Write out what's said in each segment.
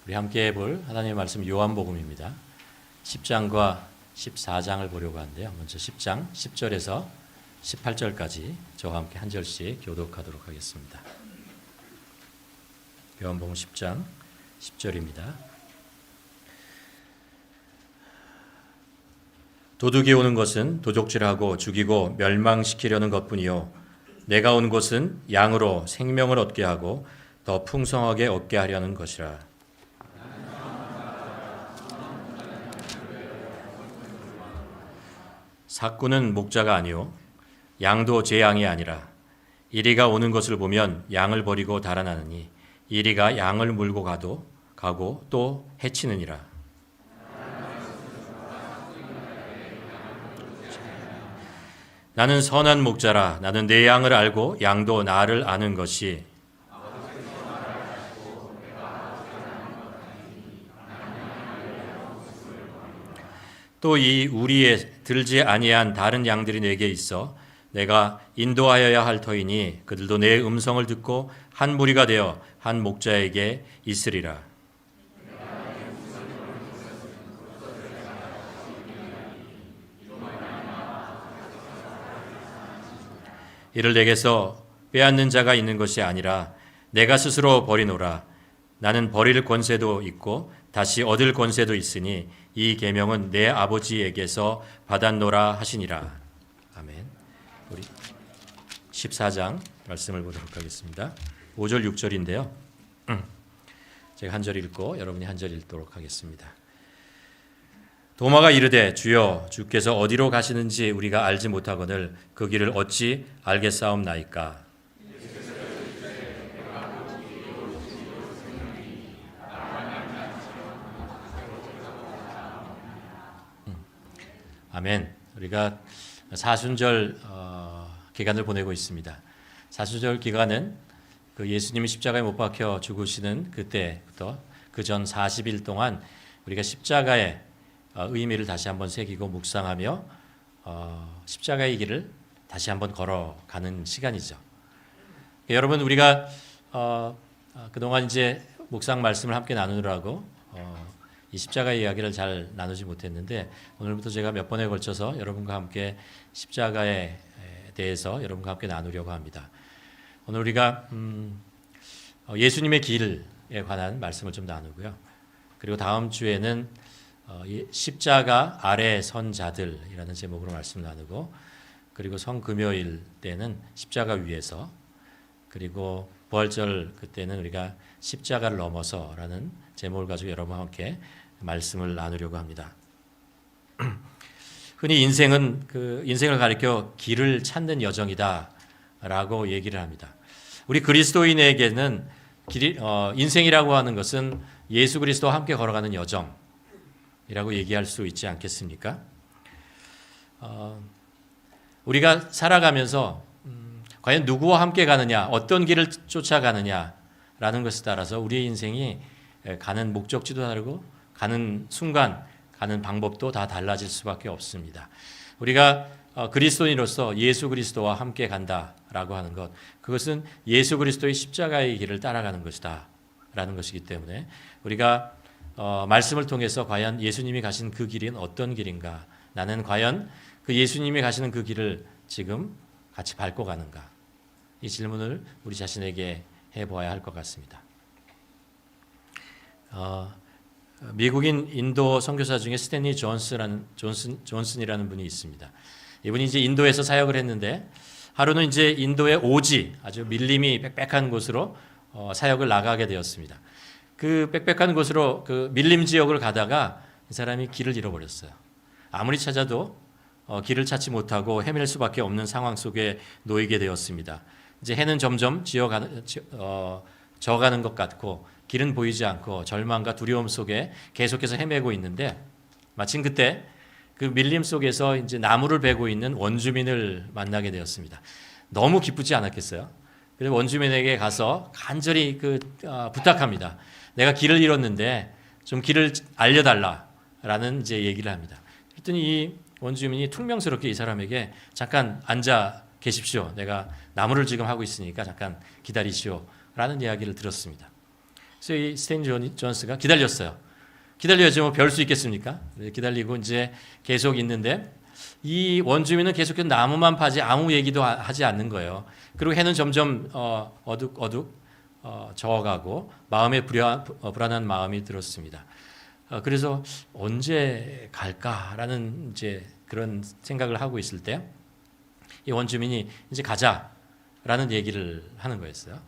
우리 함께 볼 하나님의 말씀 요한복음입니다. 10장과 14장을 보려고 하는데요. 먼저 10장 10절에서 18절까지 저와 함께 한 절씩 교독하도록 하겠습니다. 요한복음 10장 10절입니다. 도둑이 오는 것은 도둑질하고 죽이고 멸망시키려는 것뿐이요 내가 온 것은 양으로 생명을 얻게 하고 더 풍성하게 얻게 하려는 것이라. 삭구는 목자가 아니요 양도 제 양이 아니라 이리가 오는 것을 보면 양을 버리고 달아나느니 이리가 양을 물고 가고 또 해치느니라. 나는 선한 목자라. 나는 내 양을 알고 양도 나를 아는 것이 또 이 우리에 들지 아니한 다른 양들이 내게 있어 내가 인도하여야 할 터이니 그들도 내 음성을 듣고 한 무리가 되어 한 목자에게 있으리라. 이를 내게서 빼앗는 자가 있는 것이 아니라 내가 스스로 버리노라. 나는 버릴 권세도 있고 다시 얻을 권세도 있으니 이 계명은 내 아버지에게서 받았노라 하시니라. 아멘. 우리 14장 말씀을 보도록 하겠습니다. 5절 6절인데요. 제가 한 절 읽고 여러분이 한 절 읽도록 하겠습니다. 도마가 이르되 주여 주께서 어디로 가시는지 우리가 알지 못하거늘 그 길을 어찌 알겠사옵나이까. 아멘. 우리가 사순절 기간을 보내고 있습니다. 사순절 기간은 그 예수님이 십자가에 못 박혀 죽으시는 그때부터 그 전 40일 동안 우리가 십자가의 의미를 다시 한번 새기고 묵상하며 십자가의 길을 다시 한번 걸어가는 시간이죠. 여러분 우리가 그동안 이제 묵상 말씀을 함께 나누느라고 이 십자가의 이야기를 잘 나누지 못했는데 오늘부터 제가 몇 번에 걸쳐서 여러분과 함께 십자가에 대해서 여러분과 함께 나누려고 합니다. 오늘 우리가 예수님의 길에 관한 말씀을 좀 나누고요. 그리고 다음 주에는 십자가 아래 선 자들이라는 제목으로 말씀을 나누고 그리고 성금요일 때는 십자가 위에서 그리고 부활절 그때는 우리가 십자가를 넘어서라는 제목을 가지고 여러분과 함께 말씀을 나누려고 합니다. 흔히 인생은 인생을 가리켜 길을 찾는 여정이다라고 얘기를 합니다. 우리 그리스도인에게는 인생이라고 하는 것은 예수 그리스도와 함께 걸어가는 여정이라고 얘기할 수 있지 않겠습니까? 우리가 살아가면서 과연 누구와 함께 가느냐, 어떤 길을 쫓아가느냐라는 것에 따라서 우리의 인생이 가는 목적지도 다르고 가는 순간, 가는 방법도 다 달라질 수밖에 없습니다. 우리가 그리스도인으로서 예수 그리스도와 함께 간다라고 하는 것, 그것은 예수 그리스도의 십자가의 길을 따라가는 것이다 라는 것이기 때문에 우리가 말씀을 통해서 과연 예수님이 가신 그 길은 어떤 길인가, 나는 과연 그 예수님이 가시는 그 길을 지금 같이 밟고 가는가, 이 질문을 우리 자신에게 해보아야 할 것 같습니다. 미국인 인도 선교사 중에 스탠리 존슨이라는 분이 있습니다. 이분이 이제 인도에서 사역을 했는데 하루는 이제 인도의 오지, 아주 밀림이 빽빽한 곳으로 사역을 나가게 되었습니다. 그 빽빽한 곳으로 그 밀림 지역을 가다가 이 사람이 길을 잃어버렸어요. 아무리 찾아도 길을 찾지 못하고 헤맬 수밖에 없는 상황 속에 놓이게 되었습니다. 이제 해는 점점 져가는 것 같고 길은 보이지 않고 절망과 두려움 속에 계속해서 헤매고 있는데 마침 그때 그 밀림 속에서 이제 나무를 베고 있는 원주민을 만나게 되었습니다. 너무 기쁘지 않았겠어요? 그래서 원주민에게 가서 간절히 부탁합니다. 내가 길을 잃었는데 좀 길을 알려달라라는 이제 얘기를 합니다. 그랬더니 이 원주민이 퉁명스럽게 이 사람에게 잠깐 앉아 계십시오. 내가 나무를 지금 하고 있으니까 잠깐 기다리시오. 라는 이야기를 들었습니다. 그래서 이 스탠리 존스가 기다렸어요. 기다려야지 뭐 별 수 있겠습니까? 기다리고 이제 계속 있는데 이 원주민은 계속해서 나무만 파지 아무 얘기도 하지 않는 거예요. 그리고 해는 점점 어둑어둑 저어가고 마음에 불안한 마음이 들었습니다. 그래서 언제 갈까라는 이제 그런 생각을 하고 있을 때 이 원주민이 이제 가자라는 얘기를 하는 거였어요.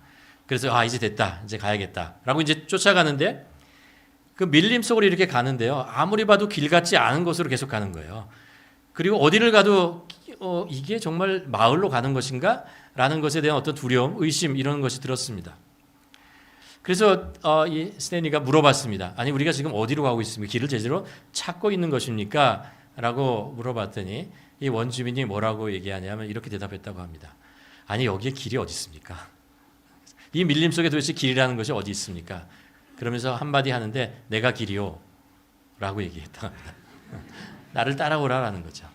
그래서 이제 됐다, 이제 가야겠다라고 이제 쫓아가는데 그 밀림 속으로 이렇게 가는데요. 아무리 봐도 길 같지 않은 곳으로 계속 가는 거예요. 그리고 어디를 가도 이게 정말 마을로 가는 것인가? 라는 것에 대한 어떤 두려움, 의심 이런 것이 들었습니다. 그래서 이 스탠리가 물어봤습니다. 아니 우리가 지금 어디로 가고 있습니까? 길을 제대로 찾고 있는 것입니까? 라고 물어봤더니 이 원주민이 뭐라고 얘기하냐면 이렇게 대답했다고 합니다. 아니 여기에 길이 어디 있습니까? 이 밀림 속에 도대체 길이라는 것이 어디 있습니까? 그러면서 한마디 하는데 내가 길이요 라고 얘기했다고 합니다. 나를 따라오라라는 거죠.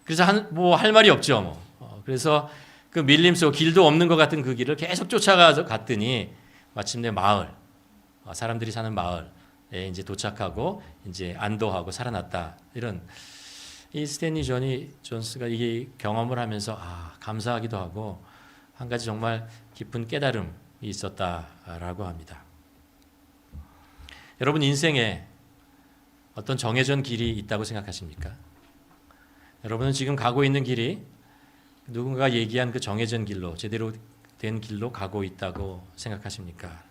그래서 뭐 할 말이 없죠. 그래서 그 밀림 속 길도 없는 것 같은 그 길을 계속 쫓아가서 갔더니 마침내 마을, 사람들이 사는 마을에 이제 도착하고 이제 안도하고 살아났다. 이런 이 스탠리 존스가 이 경험을 하면서 감사하기도 하고 한 가지 정말 깊은 깨달음이 있었다라고 합니다. 여러분 인생에 어떤 정해진 길이 있다고 생각하십니까? 여러분은 지금 가고 있는 길이 누군가 얘기한 그 정해진 길로 제대로 된 길로 가고 있다고 생각하십니까?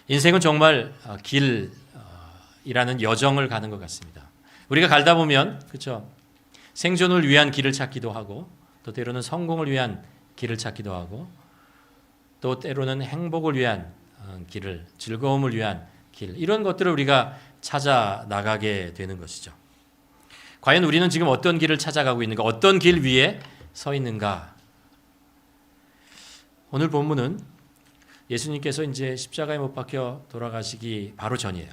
인생은 정말 길이라는 여정을 가는 것 같습니다. 우리가 갈다 보면 그렇죠? 생존을 위한 길을 찾기도 하고 또 때로는 성공을 위한 길을 찾기도 하고 또 때로는 행복을 위한 길을 즐거움을 위한 길 이런 것들을 우리가 찾아 나가게 되는 것이죠. 과연 우리는 지금 어떤 길을 찾아가고 있는가? 어떤 길 위에 서 있는가? 오늘 본문은 예수님께서 이제 십자가에 못 박혀 돌아가시기 바로 전이에요.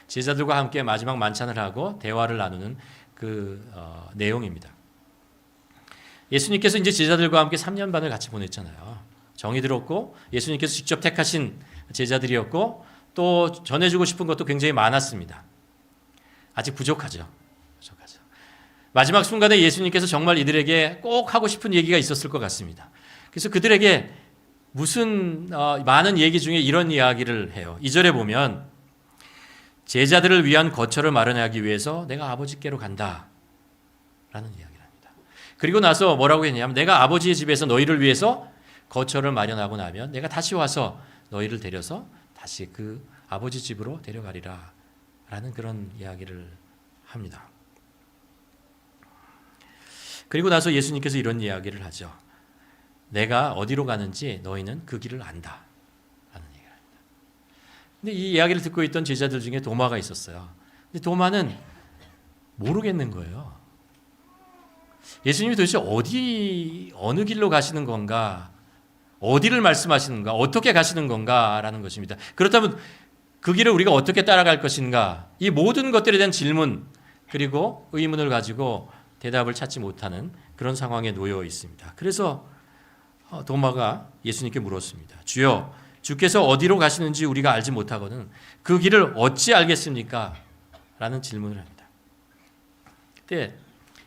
제자들과 함께 마지막 만찬을 하고 대화를 나누는 그 내용입니다. 예수님께서 이제 제자들과 함께 3년 반을 같이 보냈잖아요. 정이 들었고 예수님께서 직접 택하신 제자들이었고 또 전해주고 싶은 것도 굉장히 많았습니다. 아직 부족하죠. 마지막 순간에 예수님께서 정말 이들에게 꼭 하고 싶은 얘기가 있었을 것 같습니다. 그래서 그들에게 무슨 많은 얘기 중에 이런 이야기를 해요. 2절에 보면 제자들을 위한 거처를 마련하기 위해서 내가 아버지께로 간다 라는 이야기를 합니다. 그리고 나서 뭐라고 했냐면 내가 아버지의 집에서 너희를 위해서 거처를 마련하고 나면 내가 다시 와서 너희를 데려서 다시 그 아버지 집으로 데려가리라 라는 그런 이야기를 합니다. 그리고 나서 예수님께서 이런 이야기를 하죠. 내가 어디로 가는지 너희는 그 길을 안다 라는 얘기를 합니다. 근데 이 이야기를 듣고 있던 제자들 중에 도마가 있었어요. 근데 도마는 모르겠는 거예요. 예수님이 도대체 어느 길로 가시는 건가, 어디를 말씀하시는 건가, 어떻게 가시는 건가라는 것입니다. 그렇다면 그 길을 우리가 어떻게 따라갈 것인가, 이 모든 것들에 대한 질문 그리고 의문을 가지고 대답을 찾지 못하는 그런 상황에 놓여 있습니다. 그래서 도마가 예수님께 물었습니다. 주여, 주께서 어디로 가시는지 우리가 알지 못하거든 그 길을 어찌 알겠습니까? 라는 질문을 합니다. 그때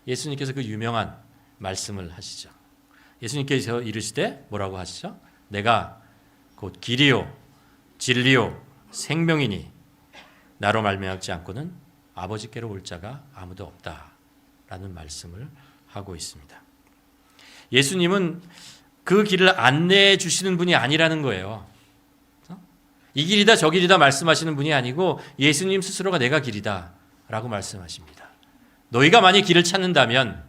예수님께서 그 유명한 말씀을 하시죠. 예수님께서 이르시되 뭐라고 하시죠? 내가 곧 길이요 진리요 생명이니 나로 말미암지 않고는 아버지께로 올 자가 아무도 없다라는 말씀을 하고 있습니다. 예수님은 그 길을 안내해 주시는 분이 아니라는 거예요. 이 길이다 저 길이다 말씀하시는 분이 아니고 예수님 스스로가 내가 길이다 라고 말씀하십니다. 너희가 만약 길을 찾는다면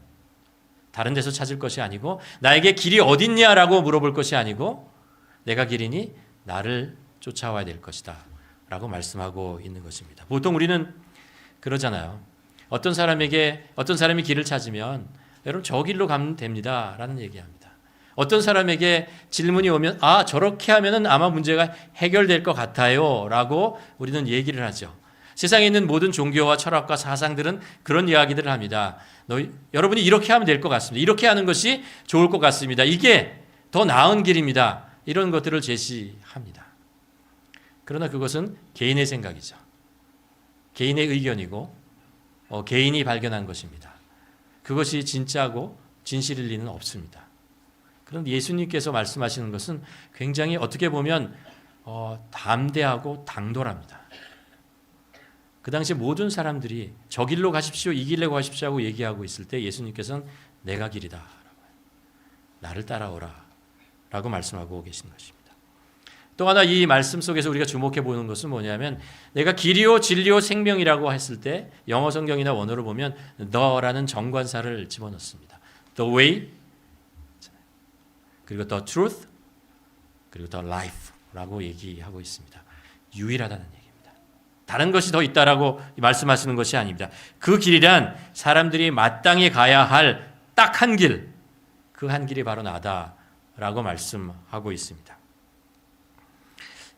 다른 데서 찾을 것이 아니고 나에게 길이 어딨냐라고 물어볼 것이 아니고 내가 길이니 나를 쫓아와야 될 것이다 라고 말씀하고 있는 것입니다. 보통 우리는 그러잖아요. 어떤 사람이 길을 찾으면 여러분 저 길로 가면 됩니다 라는 얘기합니다. 어떤 사람에게 질문이 오면 저렇게 하면 아마 문제가 해결될 것 같아요 라고 우리는 얘기를 하죠. 세상에 있는 모든 종교와 철학과 사상들은 그런 이야기들을 합니다. 여러분이 이렇게 하면 될 것 같습니다. 이렇게 하는 것이 좋을 것 같습니다. 이게 더 나은 길입니다. 이런 것들을 제시합니다. 그러나 그것은 개인의 생각이죠. 개인의 의견이고 개인이 발견한 것입니다. 그것이 진짜고 진실일 리는 없습니다. 그런데 예수님께서 말씀하시는 것은 굉장히 어떻게 보면 담대하고 당돌합니다. 그 당시 모든 사람들이 저 길로 가십시오, 이 길로 가십시오 하고 얘기하고 있을 때 예수님께서는 내가 길이다, 나를 따라오라 라고 말씀하고 계신 것입니다. 또 하나 이 말씀 속에서 우리가 주목해 보는 것은 뭐냐면 내가 길이요 진리요 생명이라고 했을 때 영어 성경이나 원어로 보면 the라는 정관사를 집어넣습니다. The way, 그리고 the truth, 그리고 the life라고 얘기하고 있습니다. 유일하다는 얘기입니다. 다른 것이 더 있다라고 말씀하시는 것이 아닙니다. 그 길이란 사람들이 마땅히 가야 할 딱 한 길, 그 한 길이 바로 나다라고 말씀하고 있습니다.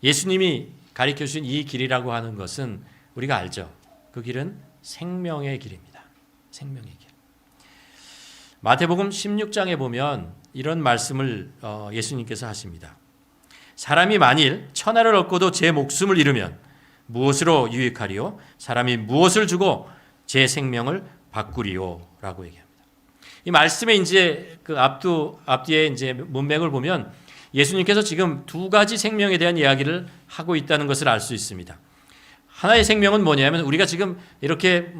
예수님이 가르쳐 주신 이 길이라고 하는 것은 우리가 알죠. 그 길은 생명의 길입니다. 생명의 길. 마태복음 16장에 보면 이런 말씀을 예수님께서 하십니다. 사람이 만일 천하를 얻고도 제 목숨을 잃으면 무엇으로 유익하리요? 사람이 무엇을 주고 제 생명을 바꾸리요? 라고 얘기합니다. 이 말씀의 이제 그 앞뒤에 이제 문맥을 보면 예수님께서 지금 두 가지 생명에 대한 이야기를 하고 있다는 것을 알 수 있습니다. 하나의 생명은 뭐냐면 우리가 지금 이렇게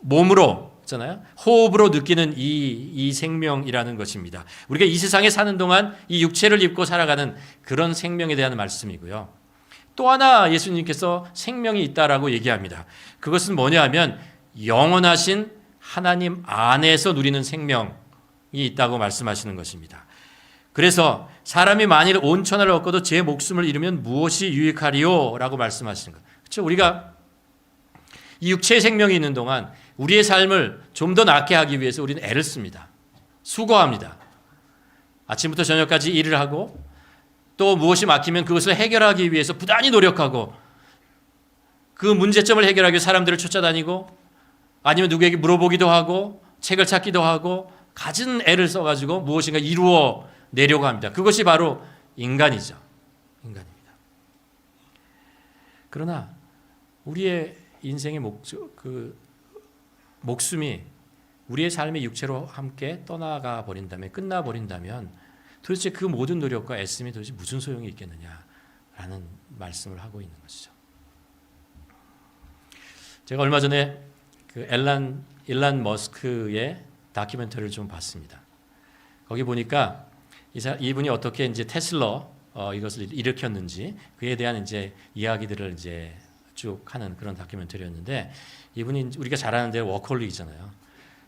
몸으로 있잖아요. 호흡으로 느끼는 이 생명이라는 것입니다. 우리가 이 세상에 사는 동안 이 육체를 입고 살아가는 그런 생명에 대한 말씀이고요. 또 하나 예수님께서 생명이 있다라고 얘기합니다. 그것은 뭐냐면 영원하신 하나님 안에서 누리는 생명이 있다고 말씀하시는 것입니다. 그래서 사람이 만일 온 천하를 얻고도 제 목숨을 잃으면 무엇이 유익하리요? 라고 말씀하시는 것. 그렇죠? 우리가 이 육체의 생명이 있는 동안 우리의 삶을 좀 더 낫게 하기 위해서 우리는 애를 씁니다. 수고합니다. 아침부터 저녁까지 일을 하고 또 무엇이 막히면 그것을 해결하기 위해서 부단히 노력하고 그 문제점을 해결하기 위해 사람들을 쫓아다니고 아니면 누구에게 물어보기도 하고 책을 찾기도 하고 갖은 애를 써가지고 무엇인가 이루어 내려고 합니다. 그것이 바로 인간이죠. 인간입니다. 그러나 우리의 인생의 목숨이 우리의 삶의 육체로 함께 떠나가 버린다면, 끝나 버린다면 도대체 그 모든 노력과 애씀이 도대체 무슨 소용이 있겠느냐라는 말씀을 하고 있는 것이죠. 제가 얼마 전에 그 일란 머스크의 다큐멘터리를 좀 봤습니다. 거기 보니까 이분이 어떻게 이제 테슬라 이것을 일으켰는지 그에 대한 이제 이야기들을 이제 쭉 하는 그런 다큐멘터리였는데 이분이 우리가 잘 아는 대로 워커홀릭이잖아요.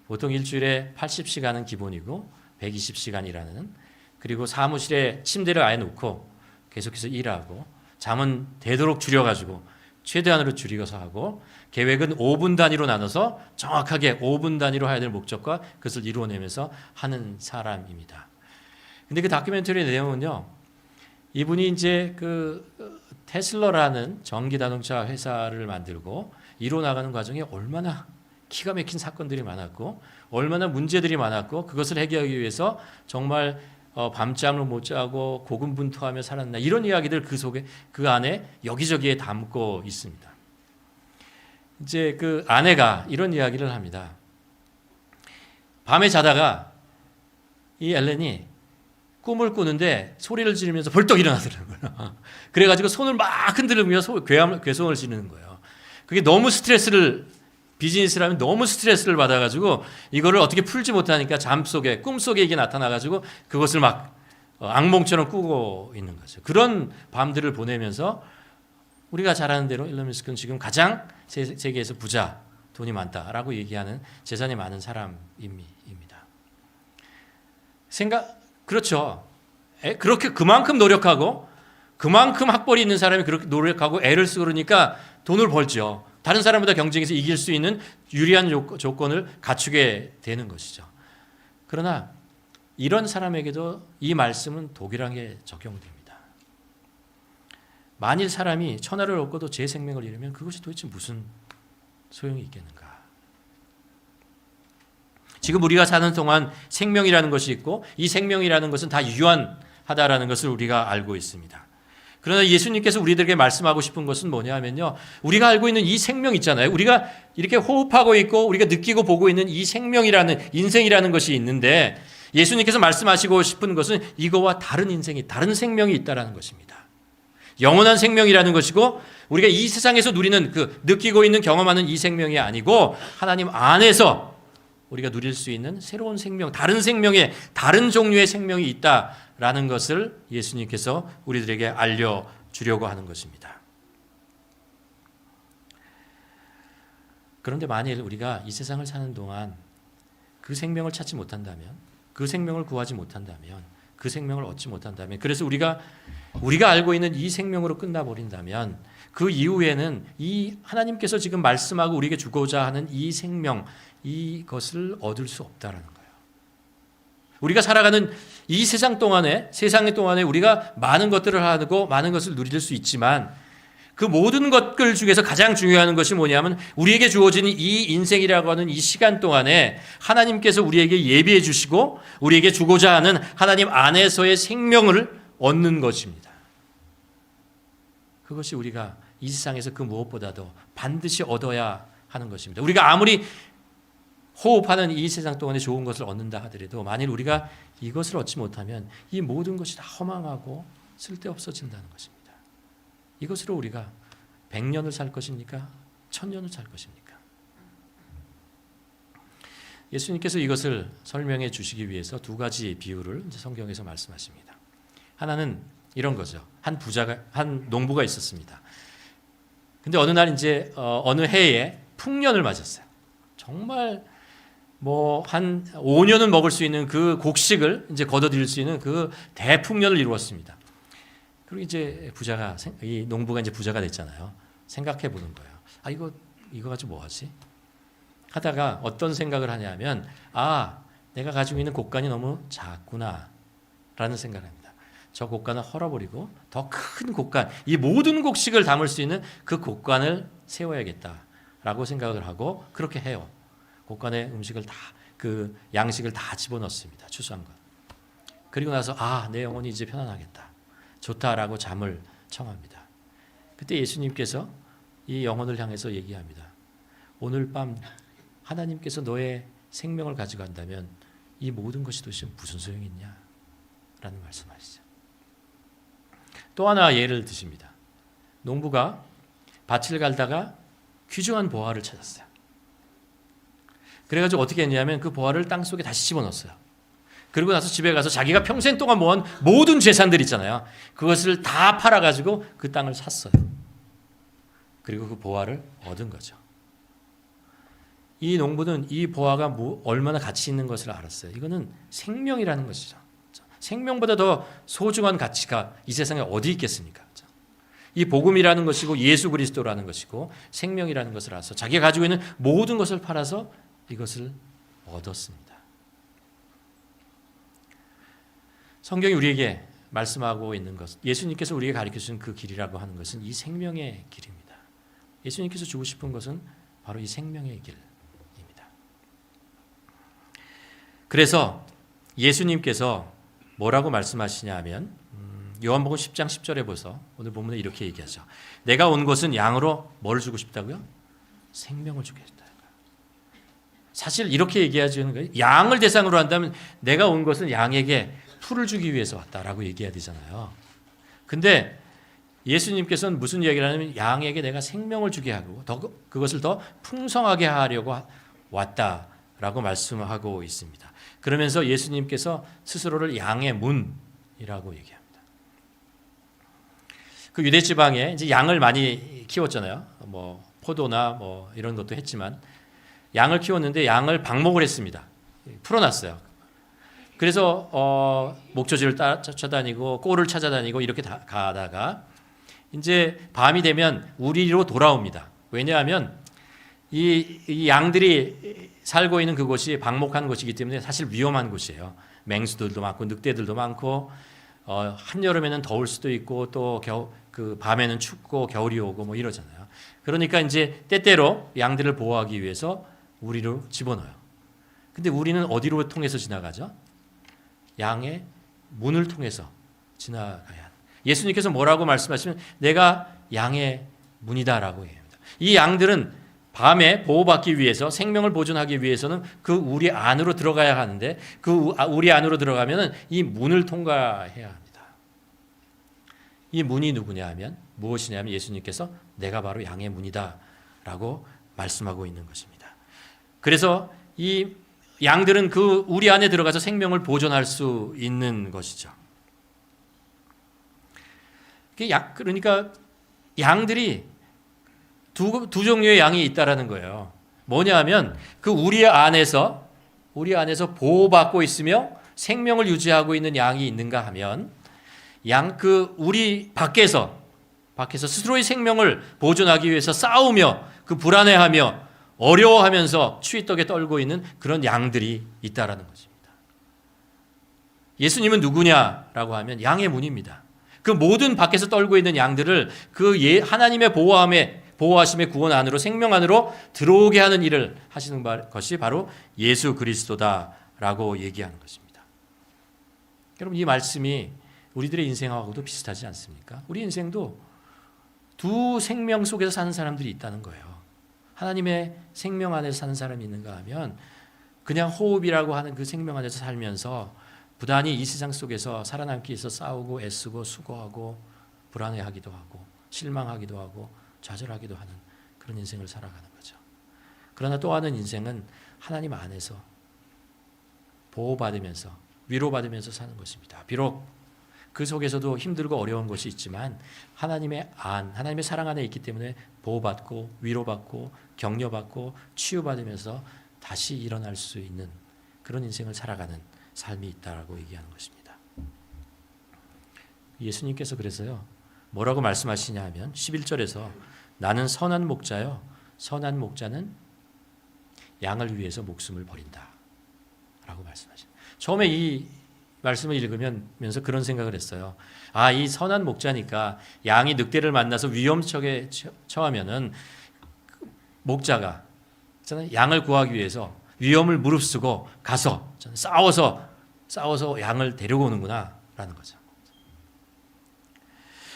보통 일주일에 80시간은 기본이고 120시간 일하는, 그리고 사무실에 침대를 아예 놓고 계속해서 일하고 잠은 되도록 줄여가지고 최대한으로 줄이고서 하고 계획은 5분 단위로 나눠서 정확하게 5분 단위로 해야 될 목적과 그것을 이루어내면서 하는 사람입니다. 근데 그 다큐멘터리의 내용은요, 이분이 이제 그 테슬라라는 전기 자동차 회사를 만들고 이루어나가는 과정에 얼마나 기가 막힌 사건들이 많았고 얼마나 문제들이 많았고 그것을 해결하기 위해서 정말 밤잠을 못 자고 고군분투하며 살았나, 이런 이야기들 그 속에 그 안에 여기저기에 담고 있습니다. 이제 그 아내가 이런 이야기를 합니다. 밤에 자다가 이 엘렌이 꿈을 꾸는데 소리를 지르면서 벌떡 일어나더라고요. 그래가지고 손을 막 흔들면서 괴성을 지르는 거예요. 그게 너무 비즈니스라면 너무 스트레스를 받아가지고 이거를 어떻게 풀지 못하니까 잠속에, 꿈속에 이게 나타나가지고 그것을 막 악몽처럼 꾸고 있는 거죠. 그런 밤들을 보내면서 우리가 잘 아는 대로 일론 머스크는 지금 가장 세계에서 부자, 돈이 많다라고 얘기하는, 재산이 많은 사람입니다. 그렇죠. 그렇게 그만큼 노력하고 그만큼 학벌이 있는 사람이 그렇게 노력하고 애를 쓰고 그러니까 돈을 벌죠. 다른 사람보다 경쟁에서 이길 수 있는 유리한 조건을 갖추게 되는 것이죠. 그러나 이런 사람에게도 이 말씀은 동일하게 적용됩니다. 만일 사람이 천하를 얻고도 제 생명을 잃으면 그것이 도대체 무슨 소용이 있겠는가? 지금 우리가 사는 동안 생명이라는 것이 있고 이 생명이라는 것은 다 유한하다라는 것을 우리가 알고 있습니다. 그러나 예수님께서 우리들에게 말씀하고 싶은 것은 뭐냐면요. 우리가 알고 있는 이 생명 있잖아요. 우리가 이렇게 호흡하고 있고 우리가 느끼고 보고 있는 이 생명이라는 인생이라는 것이 있는데 예수님께서 말씀하시고 싶은 것은 이거와 다른 인생이 다른 생명이 있다라는 것입니다. 영원한 생명이라는 것이고 우리가 이 세상에서 누리는 그 느끼고 있는 경험하는 이 생명이 아니고 하나님 안에서 우리가 누릴 수 있는 새로운 생명, 다른 생명의 다른 종류의 생명이 있다라는 것을 예수님께서 우리들에게 알려주려고 하는 것입니다. 그런데 만일 우리가 이 세상을 사는 동안 그 생명을 찾지 못한다면, 그 생명을 구하지 못한다면, 그 생명을 얻지 못한다면, 그래서 우리가 알고 있는 이 생명으로 끝나버린다면 그 이후에는 이 하나님께서 지금 말씀하고 우리에게 주고자 하는 이 생명, 이것을 얻을 수 없다라는 거예요. 우리가 살아가는 이 세상 동안에 우리가 많은 것들을 하고 많은 것을 누릴 수 있지만 그 모든 것들 중에서 가장 중요한 것이 뭐냐면 우리에게 주어진 이 인생이라고 하는 이 시간 동안에 하나님께서 우리에게 예비해 주시고 우리에게 주고자 하는 하나님 안에서의 생명을 얻는 것입니다. 그것이 우리가 이 세상에서 그 무엇보다도 반드시 얻어야 하는 것입니다. 우리가 아무리 호흡하는 이 세상 동안에 좋은 것을 얻는다 하더라도 만일 우리가 이것을 얻지 못하면 이 모든 것이 다 허망하고 쓸데없어진다는 것입니다. 이것으로 우리가 100년을 살 것입니까? 1000년을 살 것입니까? 예수님께서 이것을 설명해 주시기 위해서 두 가지 비유를 성경에서 말씀하십니다. 하나는 이런 거죠. 한 농부가 있었습니다. 근데 어느 날 어느 해에 풍년을 맞았어요. 정말 한 5년은 먹을 수 있는 그 곡식을 거둬들일 수 있는 그 대풍년을 이루었습니다. 그리고 이 농부가 부자가 됐잖아요. 생각해 보는 거예요. 이거 가지고 뭐 하지? 하다가 어떤 생각을 하냐면, 내가 가지고 있는 곡간이 너무 작구나 라는 생각을 합니다. 저 곡간을 헐어버리고 더 큰 곡간, 이 모든 곡식을 담을 수 있는 그 곡간을 세워야겠다라고 생각을 하고 그렇게 해요. 곡간에 그 양식을 다 집어넣습니다. 추수한 것. 그리고 나서 내 영혼이 이제 편안하겠다. 좋다라고 잠을 청합니다. 그때 예수님께서 이 영혼을 향해서 얘기합니다. 오늘 밤 하나님께서 너의 생명을 가져간다면 이 모든 것이 도대체 무슨 소용이 있냐? 라는 말씀하시죠. 또 하나 예를 드십니다. 농부가 밭을 갈다가 귀중한 보화를 찾았어요. 그래가지고 어떻게 했냐면 그 보화를 땅속에 다시 집어넣었어요. 그리고 나서 집에 가서 자기가 평생 동안 모은 모든 재산들 있잖아요. 그것을 다 팔아가지고 그 땅을 샀어요. 그리고 그 보화를 얻은 거죠. 이 농부는 이 보화가 얼마나 가치 있는 것을 알았어요. 이거는 생명이라는 것이죠. 생명보다 더 소중한 가치가 이 세상에 어디 있겠습니까? 이 복음이라는 것이고 예수 그리스도라는 것이고 생명이라는 것을 알아서 자기가 가지고 있는 모든 것을 팔아서 이것을 얻었습니다. 성경이 우리에게 말씀하고 있는 것, 예수님께서 우리에게 가르쳐주신 그 길이라고 하는 것은 이 생명의 길입니다. 예수님께서 주고 싶은 것은 바로 이 생명의 길입니다. 그래서 예수님께서 뭐라고 말씀하시냐 하면 요한복음 10장 10절에 보서 오늘 본문에 이렇게 얘기하죠. 내가 온 것은 양으로 뭘 주고 싶다고요? 생명을 주겠다. 사실 이렇게 얘기하는 거예요. 양을 대상으로 한다면 내가 온 것은 양에게 풀을 주기 위해서 왔다라고 얘기해야 되잖아요. 근데 예수님께서는 무슨 얘기를 하냐면 양에게 내가 생명을 주게 하고 그것을 더 풍성하게 하려고 왔다라고 말씀하고 있습니다. 그러면서 예수님께서 스스로를 양의 문이라고 얘기합니다. 그 유대 지방에 양을 많이 키웠잖아요. 포도나 이런 것도 했지만 양을 키웠는데 양을 방목을 했습니다. 풀어놨어요. 그래서 목초지를 쫓아다니고 꼴을 찾아다니고 이렇게 가다가 이제 밤이 되면 우리로 돌아옵니다. 왜냐하면 이 양들이 살고 있는 그곳이 방목한 곳이기 때문에 사실 위험한 곳이에요. 맹수들도 많고 늑대들도 많고 한여름에는 더울 수도 있고 또 그 밤에는 춥고 겨울이 오고 이러잖아요. 그러니까 이제 때때로 양들을 보호하기 위해서 우리로 집어넣어요. 근데 우리는 어디로 통해서 지나가죠? 양의 문을 통해서 지나가야. 예수님께서 뭐라고 말씀하시면 내가 양의 문이다라고 얘기합니다. 이 양들은 밤에 보호받기 위해서 생명을 보존하기 위해서는 그 우리 안으로 들어가야 하는데 그 우리 안으로 들어가면은 이 문을 통과해야 합니다. 이 문이 누구냐 하면 무엇이냐면 예수님께서 내가 바로 양의 문이다라고 말씀하고 있는 것입니다. 그래서 이 양들은 그 우리 안에 들어가서 생명을 보존할 수 있는 것이죠. 그러니까 양들이 두 종류의 양이 있다라는 거예요. 뭐냐면 그 우리 안에서 보호받고 있으며 생명을 유지하고 있는 양이 있는가 하면 우리 밖에서 스스로의 생명을 보존하기 위해서 싸우며 그 불안해하며 어려워하면서 추위떡에 떨고 있는 그런 양들이 있다라는 것입니다. 예수님은 누구냐라고 하면 양의 문입니다. 그 모든 밖에서 떨고 있는 양들을 하나님의 보호하심의 구원 안으로 생명 안으로 들어오게 하는 일을 하시는 것이 바로 예수 그리스도다라고 얘기하는 것입니다. 여러분 이 말씀이 우리들의 인생하고도 비슷하지 않습니까? 우리 인생도 두 생명 속에서 사는 사람들이 있다는 거예요. 하나님의 생명 안에서 사는 사람이 있는가 하면 그냥 호흡이라고 하는 그 생명 안에서 살면서 부단히 이 세상 속에서 살아남기 위해서 싸우고 애쓰고 수고하고 불안해하기도 하고 실망하기도 하고 좌절하기도 하는 그런 인생을 살아가는 거죠. 그러나 또 하나는 인생은 하나님 안에서 보호받으면서 위로받으면서 사는 것입니다. 비록 그 속에서도 힘들고 어려운 것이 있지만 하나님의 사랑 안에 있기 때문에 보호받고 위로받고 격려받고 치유받으면서 다시 일어날 수 있는 그런 인생을 살아가는 삶이 있다라고 얘기하는 것입니다. 예수님께서 그래서요 뭐라고 말씀하시냐 하면 11절에서 나는 선한 목자요 선한 목자는 양을 위해서 목숨을 버린다 라고 말씀하십니다. 처음에 이 말씀을 읽으면서 그런 생각을 했어요. 이 선한 목자니까 양이 늑대를 만나서 위험척에 처하면은 목자가 양을 구하기 위해서 위험을 무릅쓰고 가서 싸워서 양을 데리고 오는구나 라는 거죠.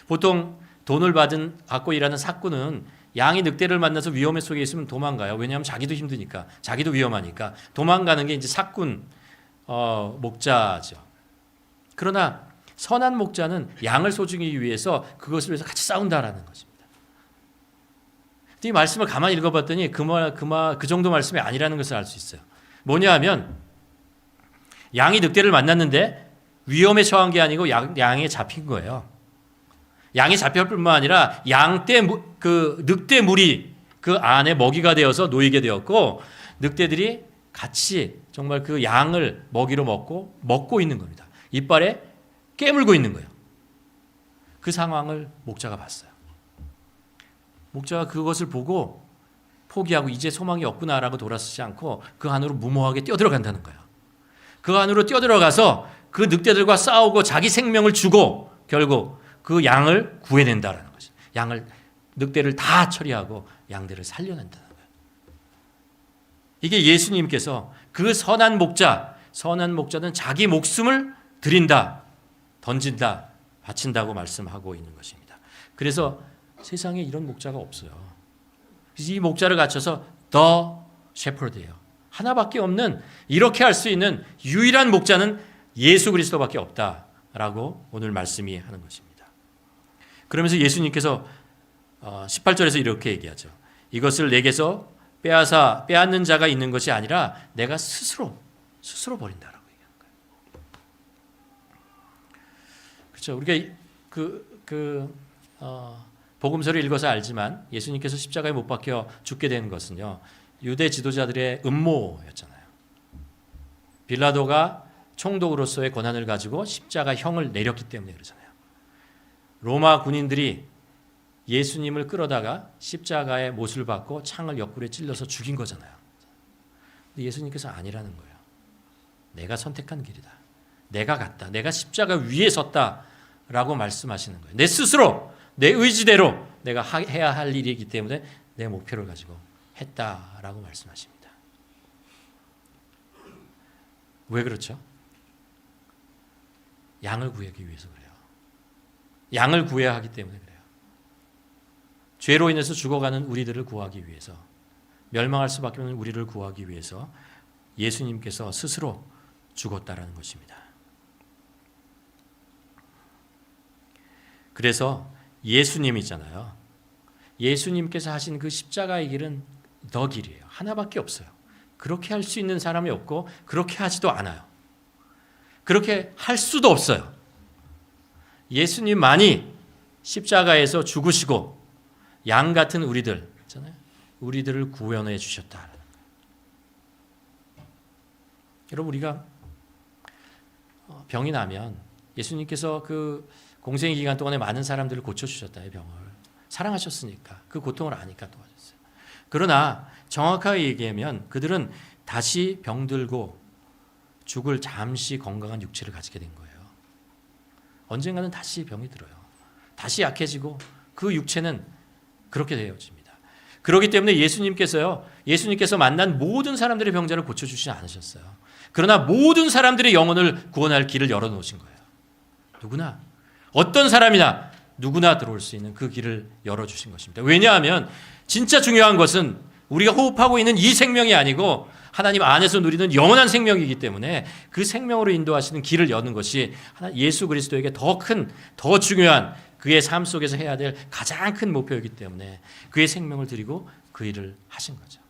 보통 돈을 갖고 일하는 사꾼은 양이 늑대를 만나서 위험 속에 있으면 도망가요. 왜냐하면 자기도 힘드니까, 자기도 위험하니까 도망가는 게 이제 사꾼 목자죠. 그러나 선한 목자는 양을 소중히 위해서 그것을 위해서 같이 싸운다라는 것입니다. 이 말씀을 가만히 읽어봤더니 그 정도 말씀이 아니라는 것을 알 수 있어요. 뭐냐 하면 양이 늑대를 만났는데 위험에 처한 게 아니고 양에 잡힌 거예요. 양이 잡힐 뿐만 아니라 늑대 물이 그 안에 먹이가 되어서 놓이게 되었고 늑대들이 같이 정말 그 양을 먹이로 먹고 있는 겁니다. 이빨에 깨물고 있는 거예요. 그 상황을 목자가 봤어요. 목자가 그것을 보고 포기하고 이제 소망이 없구나라고 돌아서지 않고 그 안으로 무모하게 뛰어들어간다는 거예요. 그 안으로 뛰어들어가서 그 늑대들과 싸우고 자기 생명을 주고 결국 그 양을 구해낸다라는 거죠. 늑대를 다 처리하고 양들을 살려낸다는 거예요. 이게 예수님께서 그 선한 목자는 자기 목숨을 드린다, 던진다, 바친다고 말씀하고 있는 것입니다. 그래서 세상에 이런 목자가 없어요. 이 목자를 갖춰서 The Shepherd예요. 하나밖에 없는 이렇게 할 수 있는 유일한 목자는 예수 그리스도밖에 없다라고 오늘 말씀이 하는 것입니다. 그러면서 예수님께서 18절에서 이렇게 얘기하죠. 이것을 내게서 빼앗는 자가 있는 것이 아니라 내가 스스로 버린다라고 얘기하는 거예요. 그렇죠. 우리가 복음서를 읽어서 알지만 예수님께서 십자가에 못 박혀 죽게 된 것은요. 유대 지도자들의 음모였잖아요. 빌라도가 총독으로서의 권한을 가지고 십자가형을 내렸기 때문에 그러잖아요. 로마 군인들이 예수님을 끌어다가 십자가에 못을 박고 창을 옆구리에 찔러서 죽인 거잖아요. 근데 예수님께서 아니라는 거예요. 내가 선택한 길이다. 내가 갔다. 내가 십자가 위에 섰다라고 말씀하시는 거예요. 내 스스로, 내 의지대로 내가 해야 할 일이기 때문에 내 목표를 가지고 했다라고 말씀하십니다. 왜 그렇죠? 양을 구하기 위해서 그래요. 양을 구해야 하기 때문에 그래요. 죄로 인해서 죽어가는 우리들을 구하기 위해서, 멸망할 수밖에 없는 우리를 구하기 위해서 예수님께서 스스로 죽었다라는 것입니다. 그래서 예수님이잖아요. 예수님께서 하신 그 십자가의 길은 더 길이에요. 하나밖에 없어요. 그렇게 할 수 있는 사람이 없고 그렇게 하지도 않아요. 그렇게 할 수도 없어요. 예수님만이 십자가에서 죽으시고 양 같은 우리들 있잖아요. 우리들을 구원해 주셨다. 여러분, 우리가 병이 나면 예수님께서 그 공생의 기간 동안에 많은 사람들을 고쳐주셨다. 이 병을 사랑하셨으니까, 그 고통을 아니까 도와줬어요. 그러나 정확하게 얘기하면 그들은 다시 병들고 죽을 잠시 건강한 육체를 가지게 된 거예요. 언젠가는 다시 병이 들어요. 다시 약해지고 그 육체는 그렇게 되어집니다. 그렇기 때문에 예수님께서 만난 모든 사람들의 병자를 고쳐주시지 않으셨어요. 그러나 모든 사람들의 영혼을 구원할 길을 열어놓으신 거예요. 누구나, 어떤 사람이나 누구나 들어올 수 있는 그 길을 열어주신 것입니다. 왜냐하면 진짜 중요한 것은 우리가 호흡하고 있는 이 생명이 아니고 하나님 안에서 누리는 영원한 생명이기 때문에 그 생명으로 인도하시는 길을 여는 것이 예수 그리스도에게 더 큰, 더 중요한 그의 삶 속에서 해야 될 가장 큰 목표이기 때문에 그의 생명을 드리고 그 일을 하신 거죠.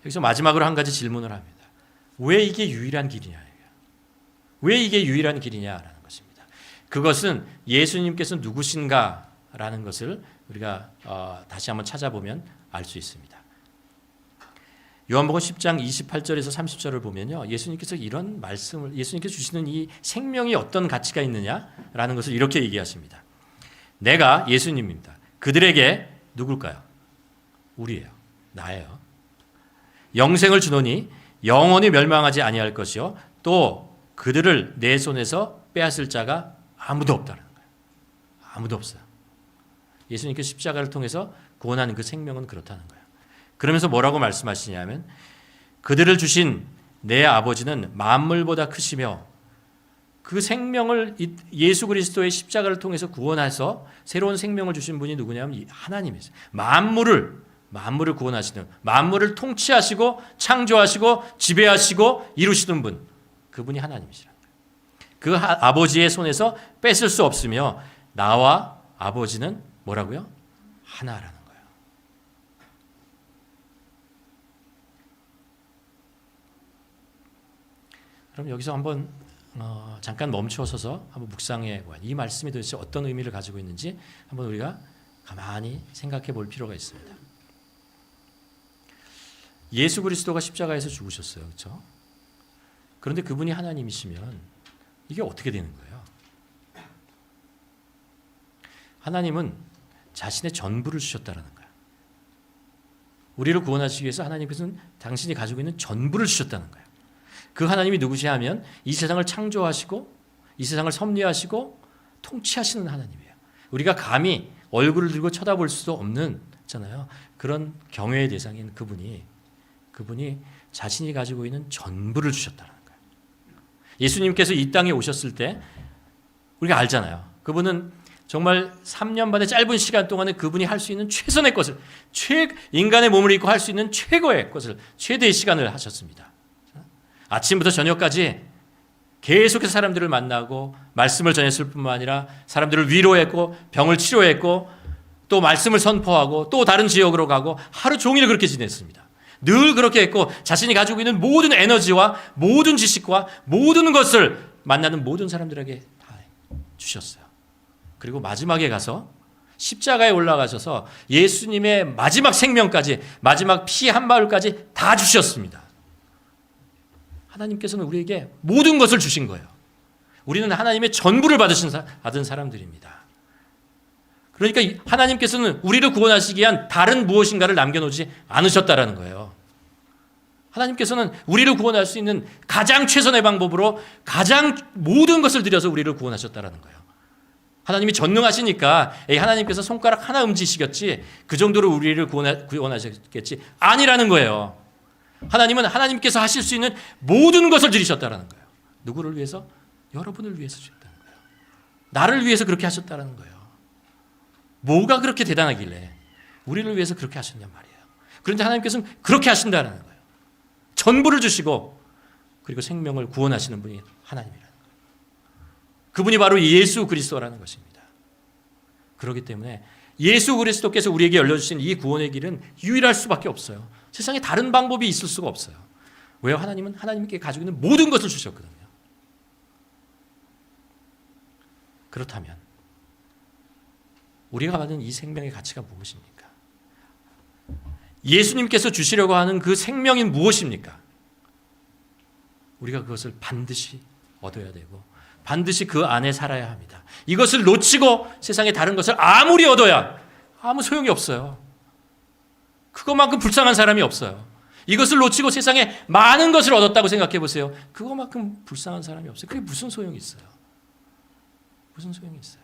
여기서 마지막으로 한 가지 질문을 합니다. 왜 이게 유일한 길이냐? 왜 이게 유일한 길이냐라는 것입니다. 그것은 예수님께서 누구신가라는 것을 우리가 다시 한번 찾아보면 알 수 있습니다. 요한복음 10장 28절에서 30절을 보면요, 예수님께서 이런 말씀을, 예수님께서 주시는 이 생명이 어떤 가치가 있느냐라는 것을 이렇게 얘기하십니다. 내가 예수님입니다. 그들에게 누굴까요? 우리예요. 나예요. 영생을 주노니 영원히 멸망하지 아니할 것이요 또 그들을 내 손에서 빼앗을 자가 아무도 없다는 거예요. 아무도 없어요. 예수님께서 십자가를 통해서 구원하는 그 생명은 그렇다는 거예요. 그러면서 뭐라고 말씀하시냐면 그들을 주신 내 아버지는 만물보다 크시며 그 생명을 예수 그리스도의 십자가를 통해서 구원해서 새로운 생명을 주신 분이 누구냐면 하나님이세요. 만물을 구원하시는, 만물을 통치하시고 창조하시고 지배하시고 이루시는 분, 그분이 하나님이시라. 그 아버지의 손에서 뺏을 수 없으며 나와 아버지는 뭐라고요? 하나라는 거예요. 그럼 여기서 한번 잠깐 멈춰서서 한번 묵상해 보아요. 이 말씀이 도대체 어떤 의미를 가지고 있는지 한번 우리가 가만히 생각해 볼 필요가 있습니다. 예수 그리스도가 십자가에서 죽으셨어요. 그렇죠? 그런데 그분이 하나님이시면 이게 어떻게 되는 거예요? 하나님은 자신의 전부를 주셨다는 거예요. 우리를 구원하시기 위해서 하나님께서는 당신이 가지고 있는 전부를 주셨다는 거예요. 그 하나님이 누구시냐 하면 이 세상을 창조하시고 이 세상을 섭리하시고 통치하시는 하나님이에요. 우리가 감히 얼굴을 들고 쳐다볼 수도 없는 잖아요. 그런 경외의 대상인 그분이 자신이 가지고 있는 전부를 주셨다는 거예요. 예수님께서 이 땅에 오셨을 때 우리가 알잖아요. 그분은 정말 3년 반의 짧은 시간 동안에 그분이 할 수 있는 최선의 것을, 인간의 몸을 입고 할 수 있는 최고의 것을, 최대의 시간을 하셨습니다. 아침부터 저녁까지 계속해서 사람들을 만나고 말씀을 전했을 뿐만 아니라 사람들을 위로했고 병을 치료했고 또 말씀을 선포하고 또 다른 지역으로 가고 하루 종일 그렇게 지냈습니다. 늘 그렇게 했고 자신이 가지고 있는 모든 에너지와 모든 지식과 모든 것을 만나는 모든 사람들에게 다 주셨어요. 그리고 마지막에 가서 십자가에 올라가셔서 예수님의 마지막 생명까지, 마지막 피 한 방울까지 다 주셨습니다. 하나님께서는 우리에게 모든 것을 주신 거예요. 우리는 하나님의 전부를 받은 사람들입니다. 그러니까 하나님께서는 우리를 구원하시기 위한 다른 무엇인가를 남겨놓지 않으셨다라는 거예요. 하나님께서는 우리를 구원할 수 있는 가장 최선의 방법으로 가장 모든 것을 들여서 우리를 구원하셨다라는 거예요. 하나님이 전능하시니까 하나님께서 손가락 하나 움직이시겠지 그 정도로 우리를 구원하셨겠지 아니라는 거예요. 하나님은 하나님께서 하실 수 있는 모든 것을 들이셨다라는 거예요. 누구를 위해서? 여러분을 위해서 주셨다는 거예요. 나를 위해서 그렇게 하셨다는 거예요. 뭐가 그렇게 대단하길래 우리를 위해서 그렇게 하셨냔 말이에요. 그런데 하나님께서는 그렇게 하신다는 거예요. 전부를 주시고 그리고 생명을 구원하시는 분이 하나님이라는 거예요. 그분이 바로 예수 그리스도라는 것입니다. 그렇기 때문에 예수 그리스도께서 우리에게 열려주신 이 구원의 길은 유일할 수밖에 없어요. 세상에 다른 방법이 있을 수가 없어요. 왜요? 하나님은 하나님께 가지고 있는 모든 것을 주셨거든요. 그렇다면 우리가 받은 이 생명의 가치가 무엇입니까? 예수님께서 주시려고 하는 그 생명이 무엇입니까? 우리가 그것을 반드시 얻어야 되고 반드시 그 안에 살아야 합니다. 이것을 놓치고 세상의 다른 것을 아무리 얻어야 아무 소용이 없어요. 그것만큼 불쌍한 사람이 없어요. 이것을 놓치고 세상에 많은 것을 얻었다고 생각해 보세요. 그것만큼 불쌍한 사람이 없어요. 그게 무슨 소용이 있어요? 무슨 소용이 있어요?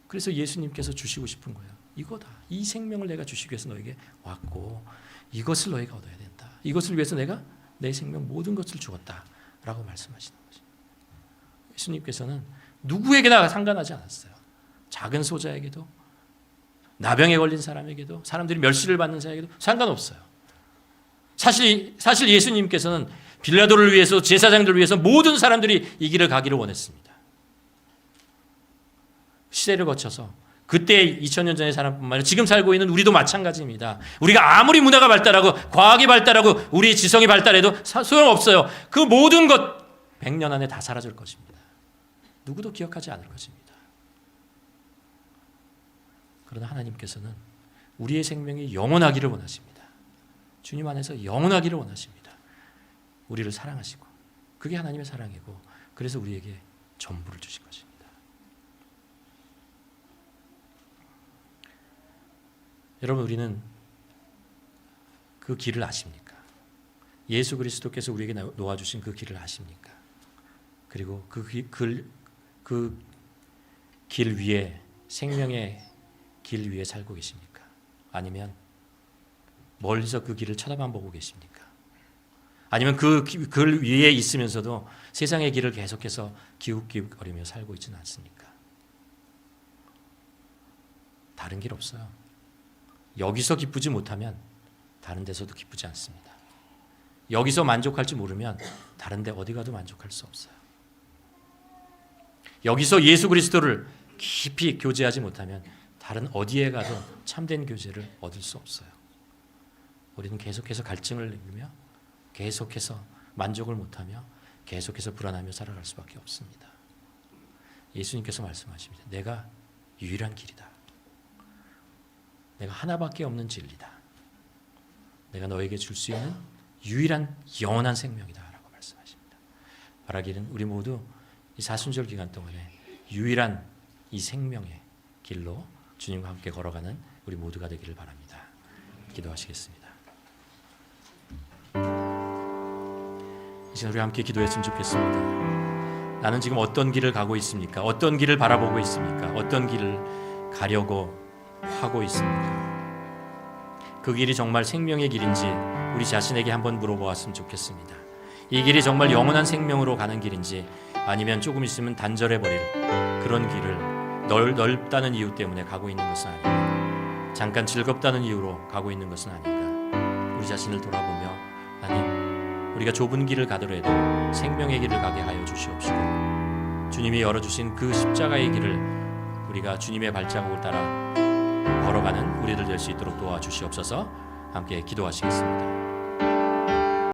그래서 예수님께서 주시고 싶은 거예요. 이거다. 이 생명을 내가 주시기 위해서 너에게 왔고 이것을 너희가 얻어야 된다. 이것을 위해서 내가 내 생명 모든 것을 주었다라고 말씀하시는 거죠. 예수님께서는 누구에게나 상관하지 않았어요. 작은 소자에게도 나병에 걸린 사람에게도 사람들이 멸시를 받는 자에게도 상관없어요. 사실 예수님께서는 빌라도를 위해서 제사장들을 위해서 모든 사람들이 이 길을 가기를 원했습니다. 시대를 거쳐서 그때 2000년 전의 사람뿐만 아니라 지금 살고 있는 우리도 마찬가지입니다. 우리가 아무리 문화가 발달하고 과학이 발달하고 우리의 지성이 발달해도 소용없어요. 그 모든 것 100년 안에 다 사라질 것입니다. 누구도 기억하지 않을 것입니다. 그러나 하나님께서는 우리의 생명이 영원하기를 원하십니다. 주님 안에서 영원하기를 원하십니다. 우리를 사랑하시고 그게 하나님의 사랑이고 그래서 우리에게 전부를 주신 것입니다. 여러분 우리는 그 길을 아십니까? 예수 그리스도께서 우리에게 놓아주신 그 길을 아십니까? 그리고 그 길 위에 생명의 길 위에 살고 계십니까? 아니면 멀리서 그 길을 쳐다만 보고 계십니까? 아니면 그 길 위에 있으면서도 세상의 길을 계속해서 기웃기웃거리며 살고 있지는 않습니까? 다른 길 없어요. 여기서 기쁘지 못하면 다른 데서도 기쁘지 않습니다. 여기서 만족할 줄 모르면 다른 데 어디 가도 만족할 수 없어요. 여기서 예수 그리스도를 깊이 교제하지 못하면 다른 어디에 가도 참된 교제를 얻을 수 없어요. 우리는 계속해서 갈증을 느끼며 계속해서 만족을 못하며 계속해서 불안하며 살아갈 수밖에 없습니다. 예수님께서 말씀하십니다. 내가 유일한 길이다. 내가 하나밖에 없는 진리다. 내가 너에게 줄 수 있는 유일한 영원한 생명이다 라고 말씀하십니다. 바라기는 우리 모두 이 사순절 기간 동안에 유일한 이 생명의 길로 주님과 함께 걸어가는 우리 모두가 되기를 바랍니다. 기도하시겠습니다. 이 시간 우리 함께 기도했으면 좋겠습니다. 나는 지금 어떤 길을 가고 있습니까? 어떤 길을 바라보고 있습니까? 어떤 길을 가려고 하고 있습니까? 그 길이 정말 생명의 길인지 우리 자신에게 한번 물어보았으면 좋겠습니다. 이 길이 정말 영원한 생명으로 가는 길인지 아니면 조금 있으면 단절해버릴 그런 길을 넓다는 이유 때문에 가고 있는 것은 아닌가, 잠깐 즐겁다는 이유로 가고 있는 것은 아닌가, 우리 자신을 돌아보며 하나님 우리가 좁은 길을 가더라도 생명의 길을 가게 하여 주시옵시고 주님이 열어주신 그 십자가의 길을 우리가 주님의 발자국을 따라 걸어가는 우리들 될 수 있도록 도와주시옵소서. 함께 기도하시겠습니다.